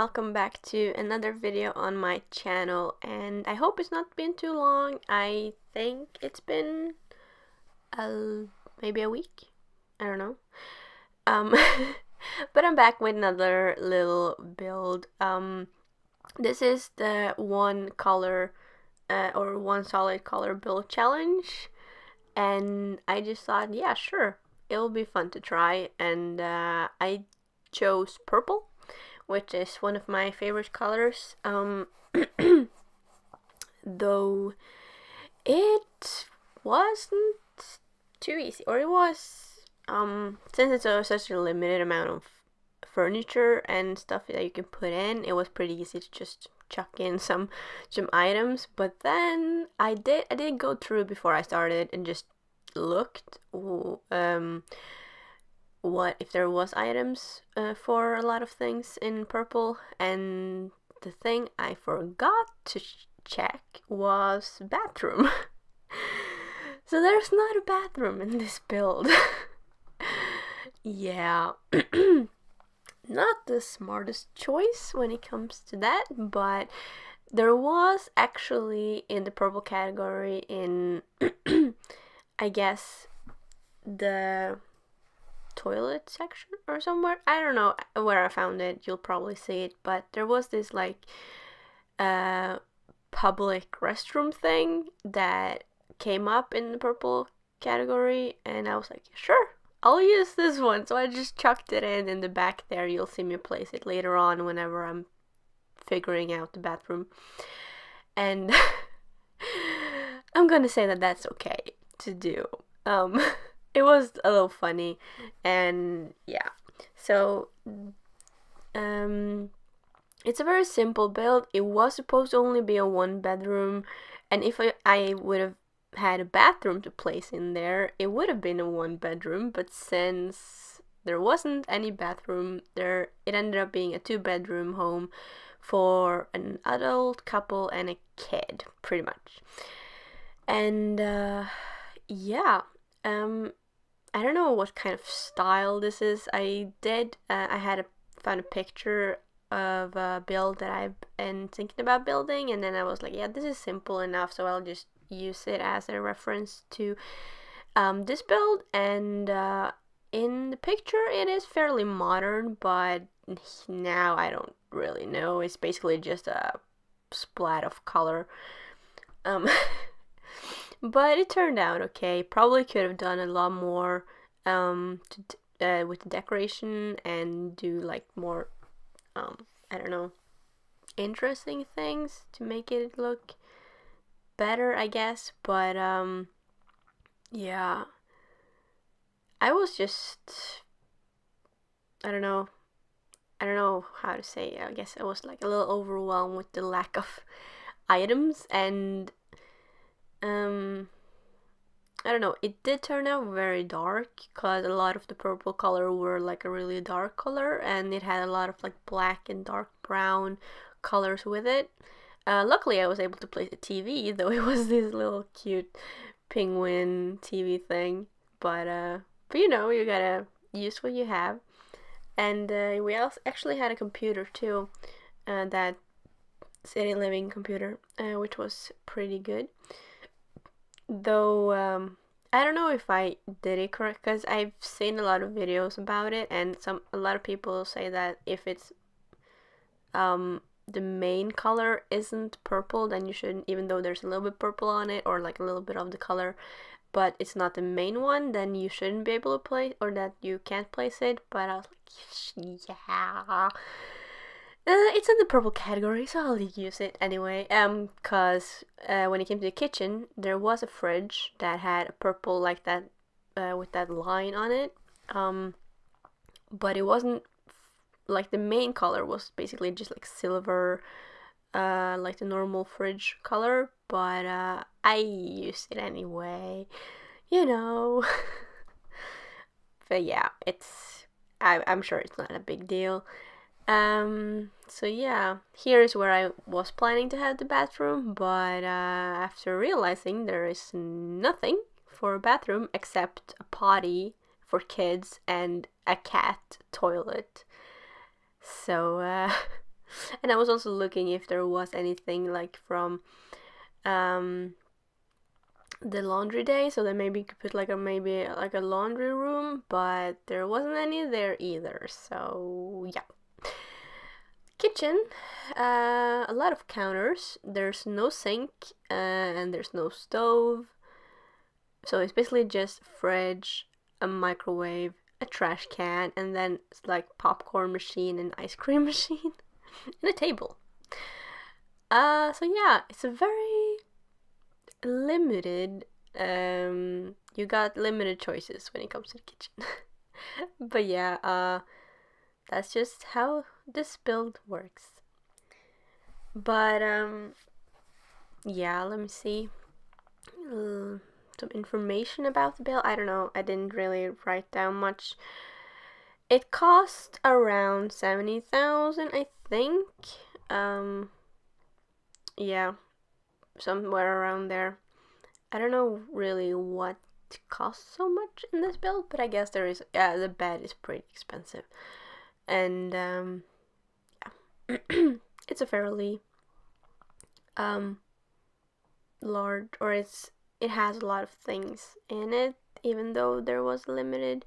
welcome back to another video on my channel, and I hope it's not been too long. I think it's been maybe a week, I don't know. But I'm back with another little build. This is the one color or one solid color build challenge, and I just thought, yeah, sure, it'll be fun to try. And I chose purple, which is one of my favorite colors, though it wasn't too easy, or it was, since it's such a limited amount of furniture and stuff that you can put in, it was pretty easy to just chuck in some items. But then I did go through before I started and just looked what if there was items for a lot of things in purple, and the thing I forgot to check was bathroom. So there's not a bathroom in this build. Yeah. Not the smartest choice when it comes to that, but there was actually in the purple category in I guess the toilet section or somewhere, I don't know where I found it, you'll probably see it, but there was this like public restroom thing that came up in the purple category, and I was like, sure, I'll use this one. So I just chucked it in the back there. You'll see me place it later on whenever I'm figuring out the bathroom. And I'm gonna say that that's okay to do. It was a little funny, and yeah. So it's a very simple build. It was supposed to only be a 1-bedroom, and if I would have had a bathroom to place in there, it would have been a 1-bedroom, but since there wasn't any bathroom there, it ended up being a 2-bedroom home for an adult couple and a kid, pretty much. And yeah, I don't know what kind of style this is. I found a picture of a build that I've been thinking about building, and then I was like, yeah, this is simple enough, so I'll just use it as a reference to this build. And in the picture it is fairly modern, but now I don't really know. It's basically just a splat of color. But it turned out okay. Probably could have done a lot more with the decoration and do like more I don't know, interesting things to make it look better, I guess. But yeah, I was just, I don't know how to say it. I guess I was like a little overwhelmed with the lack of items, and I don't know, it did turn out very dark because a lot of the purple color were like a really dark color, and it had a lot of like black and dark brown colors with it. Luckily I was able to place a TV, though it was this little cute penguin TV thing, but you know, you gotta use what you have. And we also actually had a computer too, that city living computer, which was pretty good. Though I don't know if I did it correct, because I've seen a lot of videos about it, and a lot of people say that if it's the main color isn't purple, then you shouldn't, even though there's a little bit purple on it or like a little bit of the color, but it's not the main one, then you shouldn't be able to place, or that you can't place it. But I was like, yeah, it's in the purple category, so I'll use it anyway. Cause when it came to the kitchen, there was a fridge that had a purple like that, with that line on it. But it wasn't like the main color was basically just like silver, like the normal fridge color. But I used it anyway, you know. But yeah, I'm sure it's not a big deal. So yeah, here's where I was planning to have the bathroom, but after realizing there is nothing for a bathroom except a potty for kids and a cat toilet. So And I was also looking if there was anything like from the laundry day, so that maybe you could put like a maybe like a laundry room, but there wasn't any there either. So yeah. Kitchen, a lot of counters. There's no sink and there's no stove. So it's basically just fridge, a microwave, a trash can, and then it's like popcorn machine and ice cream machine, and a table. So yeah, it's a very limited. You got limited choices when it comes to the kitchen. But yeah, that's just how this build works. But yeah, let me see. Some information about the build. I don't know. I didn't really write down much. It cost around 70,000, I think. Yeah, somewhere around there. I don't know really what costs so much in this build, but I guess there is. Yeah, the bed is pretty expensive, and yeah, it's a fairly large, or it has a lot of things in it, even though there was limited.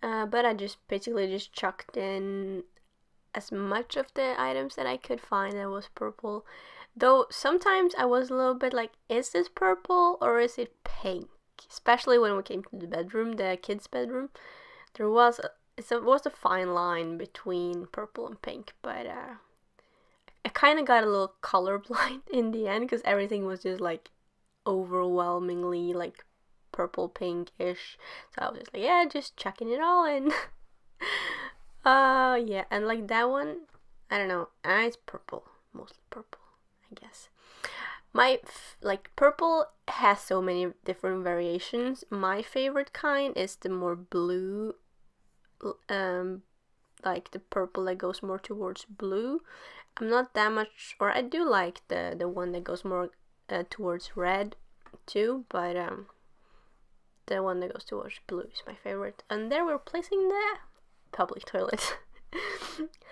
But I just basically just chucked in as much of the items that I could find that was purple. Though sometimes I was a little bit like, is this purple or is it pink? Especially when we came to the bedroom, the kids' bedroom. There was a fine line between purple and pink, but I kind of got a little colorblind in the end because everything was just like overwhelmingly like purple pinkish. So I was just like, yeah, just chucking it all in. Yeah, and like that one, I don't know, it's purple, mostly purple, I guess. My like purple has so many different variations. My favorite kind is the more blue, like the purple that goes more towards blue. I'm not that much, or I do like the one that goes more towards red too, but the one that goes towards blue is my favorite. And there we're placing the public toilet.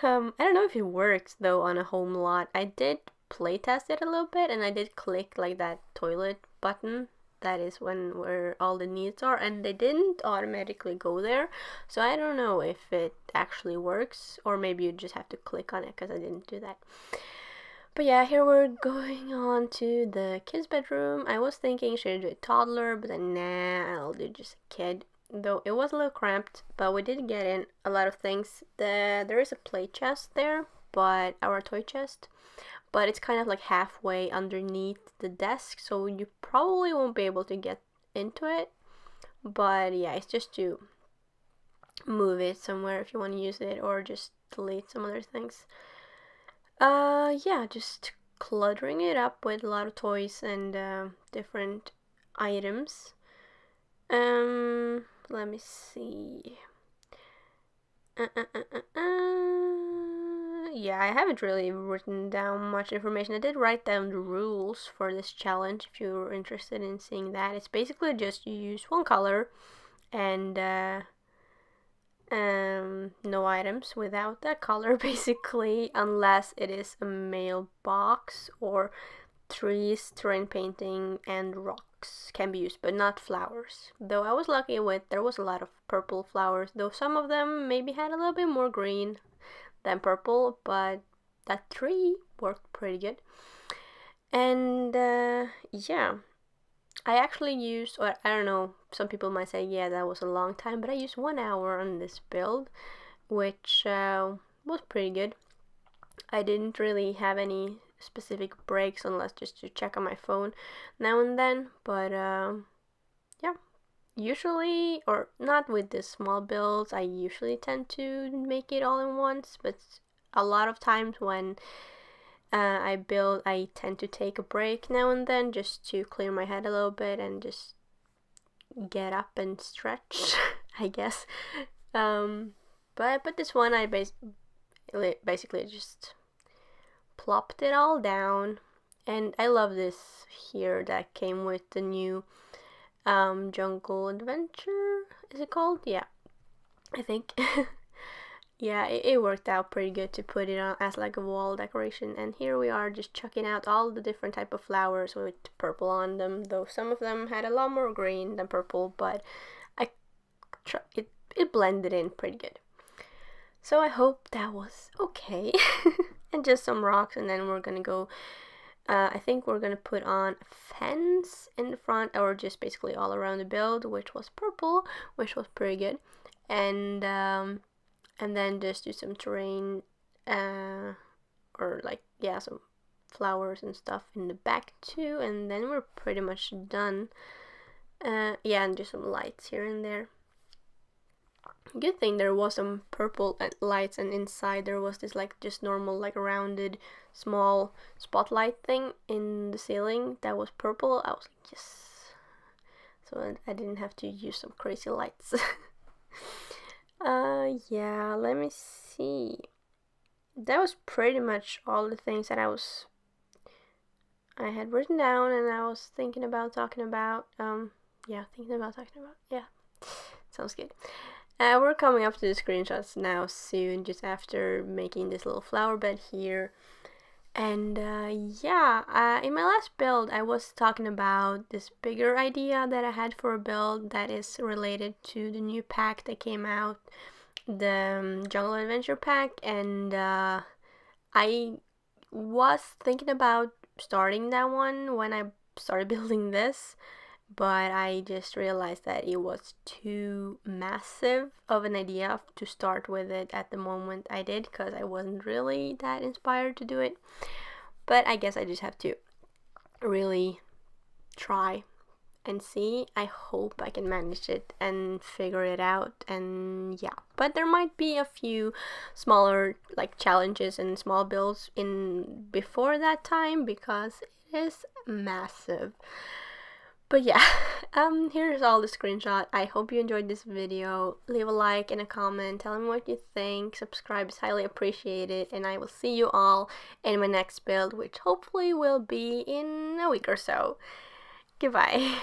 I don't know if it works though on a home lot. I did playtest it a little bit, and I did click like that toilet button. That is where all the needs are, and they didn't automatically go there. So I don't know if it actually works, or maybe you just have to click on it because I didn't do that. But yeah, here we're going on to the kids' bedroom. I was thinking, should I do a toddler? But then, nah, I'll do just a kid. Though it was a little cramped, but we did get in a lot of things. There is a play chest there, but our toy chest, but it's kind of like halfway underneath the desk, so you probably won't be able to get into it. But yeah, it's just to move it somewhere if you want to use it, or just delete some other things. Yeah, just cluttering it up with a lot of toys and different items. Let me see. Yeah, I haven't really written down much information. I did write down the rules for this challenge if you're interested in seeing that. It's basically just you use one color and no items without that color basically, unless it is a mailbox or trees, terrain painting, and rocks can be used, but not flowers. Though I was lucky with, there was a lot of purple flowers, though some of them maybe had a little bit more green than purple, but that tree worked pretty good. And yeah, I actually used, or I don't know, some people might say, yeah, that was a long time, but I used 1 hour on this build, which was pretty good. I didn't really have any specific breaks unless just to check on my phone now and then, but yeah, usually, or not with the small builds, I usually tend to make it all in once, but a lot of times when I build, I tend to take a break now and then just to clear my head a little bit and just get up and stretch, I guess. But this one I basically just plopped it all down, and I love this here that came with the new Jungle Adventure, is it called? Yeah, I think. yeah, it worked out pretty good to put it on as like a wall decoration. And here we are just chucking out all the different type of flowers with purple on them, though some of them had a lot more green than purple, but it blended in pretty good. So I hope that was okay. And just some rocks, and then we're gonna go, I think we're gonna put on a fence in the front, or just basically all around the build, which was purple, which was pretty good. And then just do some terrain, or like, yeah, some flowers and stuff in the back too, and then we're pretty much done. Yeah, and just some lights here and there. Good thing there was some purple lights, and inside there was this like just normal like rounded small spotlight thing in the ceiling that was purple. I was like, yes, so I didn't have to use some crazy lights. Yeah, let me see. That was pretty much all the things that I had written down, and I was thinking about talking about. Yeah, yeah, sounds good. We're coming up to the screenshots now soon, just after making this little flower bed here. And yeah, in my last build I was talking about this bigger idea that I had for a build that is related to the new pack that came out, the Jungle Adventure pack, and I was thinking about starting that one when I started building this, but I just realized that it was too massive of an idea to start with it at the moment I did, because I wasn't really that inspired to do it. But I guess I just have to really try and see. I hope I can manage it and figure it out, and yeah. But there might be a few smaller like challenges and small builds in before that time, because it is massive. But yeah, here's all the screenshot. I hope you enjoyed this video. Leave a like and a comment. Tell me what you think. Subscribe is highly appreciated. And I will see you all in my next build, which hopefully will be in a week or so. Goodbye.